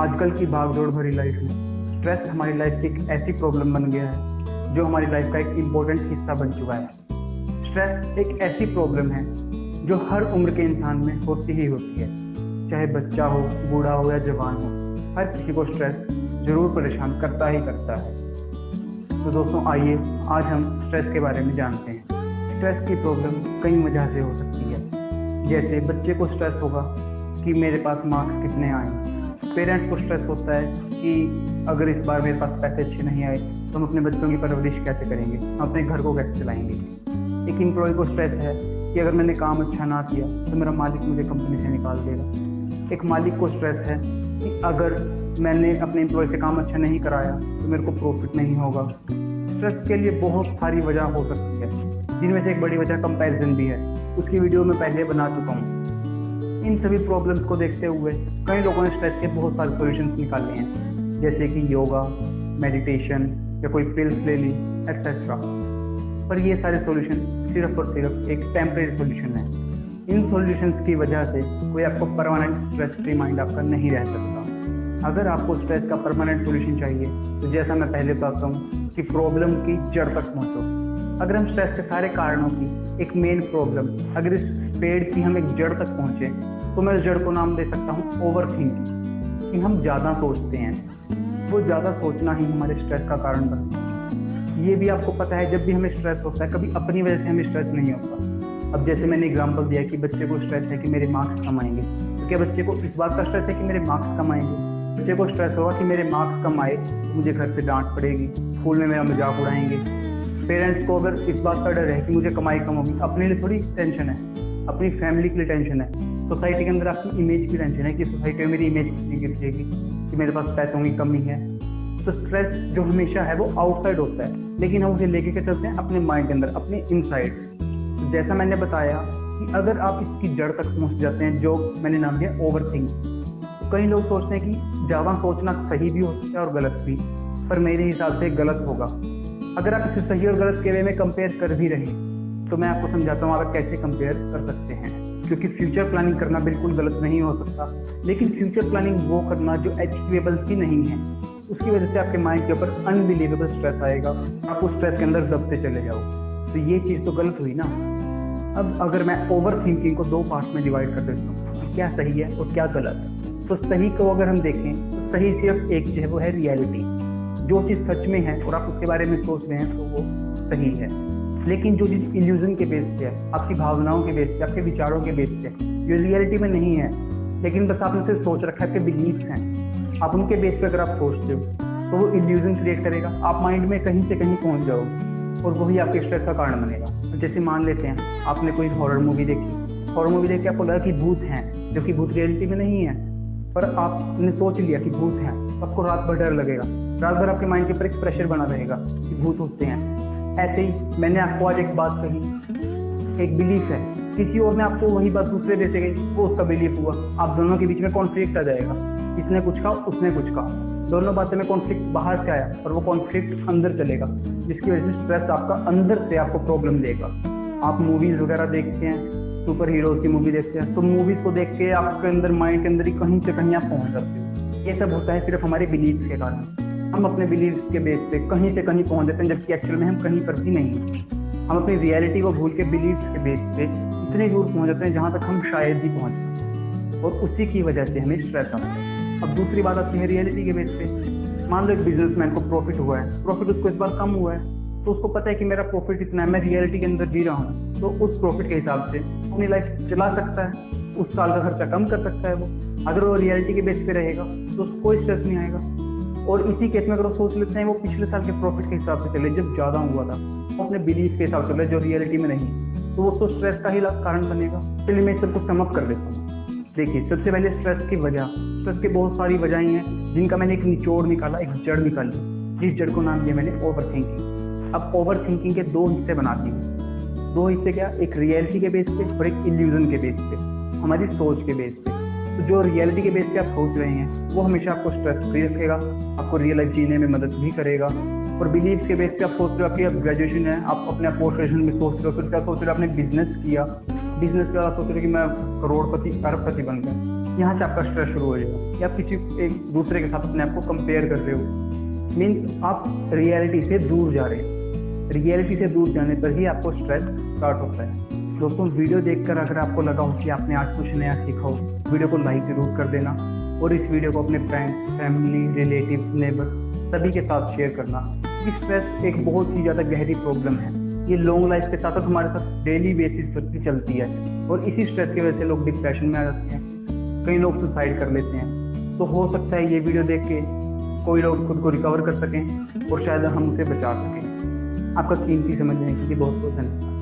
आजकल की भागदौड़ भरी लाइफ में स्ट्रेस हमारी लाइफ की एक ऐसी प्रॉब्लम बन गया है जो हमारी लाइफ का एक इम्पोर्टेंट हिस्सा बन चुका है। स्ट्रेस एक ऐसी प्रॉब्लम है जो हर उम्र के इंसान में होती ही होती है, चाहे बच्चा हो, बूढ़ा हो या जवान हो, हर किसी को स्ट्रेस जरूर परेशान करता ही करता है। तो दोस्तों आइए आज हम स्ट्रेस के बारे में जानते हैं। स्ट्रेस की प्रॉब्लम कई वजह से हो सकती है। जैसे बच्चे को स्ट्रेस होगा कि मेरे पास मार्क्स कितने आए, पेरेंट्स को स्ट्रेस होता है कि अगर इस बार मेरे पास पैसे अच्छे नहीं आए तो हम अपने बच्चों की परवरिश कैसे करेंगे, हम अपने घर को कैसे चलाएंगे। एक एम्प्लॉय को स्ट्रेस है कि अगर मैंने काम अच्छा ना किया तो मेरा मालिक मुझे कंपनी से निकाल देगा। एक मालिक को स्ट्रेस है कि अगर मैंने अपने एम्प्लॉय से काम अच्छा नहीं कराया तो मेरे को प्रॉफिट नहीं होगा। स्ट्रेस के लिए बहुत सारी वजह हो सकती है, जिनमें से एक बड़ी वजह कंपैरिजन भी है। उसकी वीडियो मैं पहले बना चुका हूँ। इन सभी प्रॉब्लम्स को देखते हुए कई लोगों ने स्ट्रेस के बहुत सारे सॉल्यूशंस निकाले हैं, जैसे कि योगा, मेडिटेशन या कोई पिल्स ले ली एक्सेट्रा। पर ये सारे सॉल्यूशन सिर्फ और सिर्फ एक टेम्परेरी सॉल्यूशन है। इन सॉल्यूशंस की वजह से कोई आपको परमानेंट स्ट्रेस फ्री माइंड आपका नहीं रह सकता। अगर आपको स्ट्रेस का परमानेंट सॉल्यूशन चाहिए तो जैसा मैं पहले बताता हूँ कि प्रॉब्लम की जड़ तक पहुँचो। अगर हम स्ट्रेस के सारे कारणों की एक मेन प्रॉब्लम, अगर इस पेड़ की हम एक जड़ तक पहुँचे तो मैं उस जड़ को नाम दे सकता हूँ ओवर थिंकिंग, कि हम ज़्यादा सोचते हैं। वो ज़्यादा सोचना ही हमारे स्ट्रेस का कारण बनता है। ये भी आपको पता है, जब भी हमें स्ट्रेस होता है कभी अपनी वजह से हमें स्ट्रेस नहीं होता। अब जैसे मैंने एग्जांपल दिया कि बच्चे को स्ट्रेस है कि मेरे मार्क्स कम आएंगे, तो क्या बच्चे को इस बात का स्ट्रेस है कि मेरे मार्क्स कम आएंगे? बच्चे को स्ट्रेस होगा कि मेरे मार्क्स कम आए तो मुझे घर से डांट पड़ेगी, स्कूल में मेरा मजाक उड़ाएंगे। पेरेंट्स को अगर इस बात का डर है कि मुझे कमाई कम होगी, अपने लिए थोड़ी टेंशन है, अपनी फैमिली के लिए टेंशन है। सोसाइटी के अंदर आपकी इमेज की टेंशन है कि सोसाइटी में मेरी इमेज कितनी गिर जाएगी, कि मेरे पास पैसों की कमी है। तो स्ट्रेस जो हमेशा है वो आउटसाइड होता है, लेकिन हम उसे लेके के चलते हैं अपने माइंड के अंदर, अपने इनसाइड। तो जैसा मैंने बताया कि अगर आप इसकी जड़ तक पहुंच जाते हैं, जो मैंने नाम दिया ओवर थिंकिंग। तो कई लोग सोचते हैं कि ज़्यादा सोचना सही भी हो सकता है और गलत भी, पर मेरे हिसाब से गलत होगा। अगर आप इसे सही और गलत के वे में कंपेयर कर भी रहे तो मैं आपको समझाता हूँ आप कैसे कंपेयर कर सकते हैं। क्योंकि फ्यूचर प्लानिंग करना बिल्कुल गलत नहीं हो सकता, लेकिन फ्यूचर प्लानिंग वो करना जो अचीवेबल ही नहीं है, उसकी वजह से आपके माइंड के ऊपर अनबिलीवेबल स्ट्रेस आएगा, आप उस स्ट्रेस के अंदर दबते चले जाओ। तो ये चीज़ तो गलत हुई ना। अब अगर मैं ओवर थिंकिंग को दो पार्ट में डिवाइड कर देता हूँ, क्या सही है और क्या गलत, तो सही को अगर हम देखें तो सही सिर्फ एक चीज़ है, वो है रियलिटी। जो चीज़ सच में है और आप उसके बारे में सोच रहे हैं तो वो सही है। लेकिन जो चीज़ इल्यूजन के बेस पे है, आपकी भावनाओं के बेस पे, आपके विचारों के बेस पे, जो रियलिटी में नहीं है, लेकिन बस आपने सिर्फ सोच रखा है, आपके बिलीव्स हैं, आप उनके बेस पे अगर आप सोचते हो तो वो इल्यूजन क्रिएट करेगा। आप माइंड में कहीं से कहीं पहुंच जाओगे और वही आपके स्ट्रेस का कारण बनेगा। तो जैसे मान लेते हैं आपने कोई हॉरर मूवी देखी, हॉरर मूवी देख के आपको लगा कि भूत हैं, जो कि भूत रियलिटी में नहीं है, पर आपने सोच लिया कि भूत हैं, तो आपको रात भर डर लगेगा, रात भर आपके माइंड के ऊपर एक प्रेशर बना रहेगा कि भूत होते हैं। ऐसे ही मैंने आपको आज एक बात कही, एक बिलीफ है, किसी और ने आपको वही बात दूसरे देते गई, वो उसका बिलीफ हुआ, आप दोनों के बीच में कॉन्फ्लिक्ट आ जाएगा। इसने कुछ कहा, उसने कुछ कहा, दोनों बातें में कॉन्फ्लिक्ट बाहर से आया और वो कॉन्फ्लिक्ट अंदर चलेगा, जिसकी वजह से स्ट्रेस आपका अंदर से आपको प्रॉब्लम देगा। आप मूवीज़ वगैरह देखते हैं, सुपर हीरोज की मूवी देखते हैं, तो मूवीज़ को देख के आपके अंदर माइंड के अंदर ही कहीं से कहीं आप पहुँच जाते हो। ये सब होता है सिर्फ हमारे बिलीफ के कारण। हम अपने बिलीव्स के बेस पे कहीं से कहीं पहुंच जाते हैं, जबकि एक्चुअल में हम कहीं पर भी नहीं। हम अपनी रियलिटी को भूल के बिलीव्स के बेस पे इतने दूर पहुंच जाते हैं जहां तक हम शायद ही पहुंच सकते, और उसी की वजह से हमें स्ट्रेस आता है। अब दूसरी बात आती है रियलिटी के बेस पे। मान लो एक बिजनेसमैन को प्रॉफिट हुआ है, प्रॉफिट उसको इस बार कम हुआ है, तो उसको पता है कि मेरा प्रॉफिट इतना है, मैं रियलिटी के अंदर जी रहा हूँ, तो उस प्रॉफिट के हिसाब से अपनी लाइफ चला सकता है, उस साल का खर्चा कम कर सकता है वो। अगर वो रियलिटी के बेस पे रहेगा तो उसको कोई स्ट्रेस नहीं आएगा। और इसी केस में अगर वो सोच लेते हैं वो पिछले साल के प्रॉफिट के हिसाब से चले, जब ज़्यादा हुआ था, वो अपने बिलीफ के हिसाब से चले जो रियलिटी में नहीं, तो वो तो स्ट्रेस का ही कारण बनेगा। चलिए मैं सबको समअप कर देता हूँ। देखिए, सबसे पहले स्ट्रेस की वजह, स्ट्रेस की बहुत सारी वजहें हैं जिनका मैंने एक निचोड़ निकाला, एक जड़ निकाली, जिस जड़ को नाम दिया मैंने ओवर थिंकिंग। अब ओवर थिंकिंग के दो हिस्से बनाती हूँ। दो हिस्से क्या? एक रियलिटी के बेस पे और एक इल्यूजन के बेस पे, हमारी सोच के बेस पे। तो जो रियलिटी के बेस पे आप सोच रहे हैं वो हमेशा आपको स्ट्रेस फ्री रखेगा, आपको रियल लाइफ जीने में मदद भी करेगा। और बिलीफ के बेस पे आप सोच रहे हो आपकी अब ग्रेजुएशन है, आप अपने पोस्ट ग्रेजुएशन में सोच रहे हो, फिर क्या सोच रहे हो आपने बिजनेस किया, बिजनेस के बाद सोच रहे हो कि मैं करोड़पति अरबपति बन गया, यहाँ से आपका स्ट्रेस शुरू हो जाएगा, या आप किसी एक दूसरे के साथ अपने आप को कंपेयर कर रहे हो। मीन्स आप रियलिटी से दूर जा रहे हैं। रियलिटी से दूर जाने पर ही आपको स्ट्रेस स्टार्ट होता है। दोस्तों, वीडियो देखकर अगर आपको लगा हो कि आपने आज कुछ नया सीखा हो, वीडियो को लाइक जरूर कर देना और इस वीडियो को अपने फ्रेंड्स, फैमिली, रिलेटिव, नेबर सभी के साथ शेयर करना। क्योंकि स्ट्रेस एक बहुत ही ज़्यादा गहरी प्रॉब्लम है। ये लॉन्ग लाइफ के साथ साथ हमारे साथ डेली बेसिस पर भी चलती है, और इसी स्ट्रेस की वजह से लोग डिप्रेशन में आ जाते हैं, कई लोग सुसाइड कर लेते हैं। तो हो सकता है ये वीडियो देख के कोई लोग खुद को रिकवर कर सकें और शायद हम उसे बचा सकें। आपका कीमती समय देने के लिए बहुत बहुत धन्यवाद।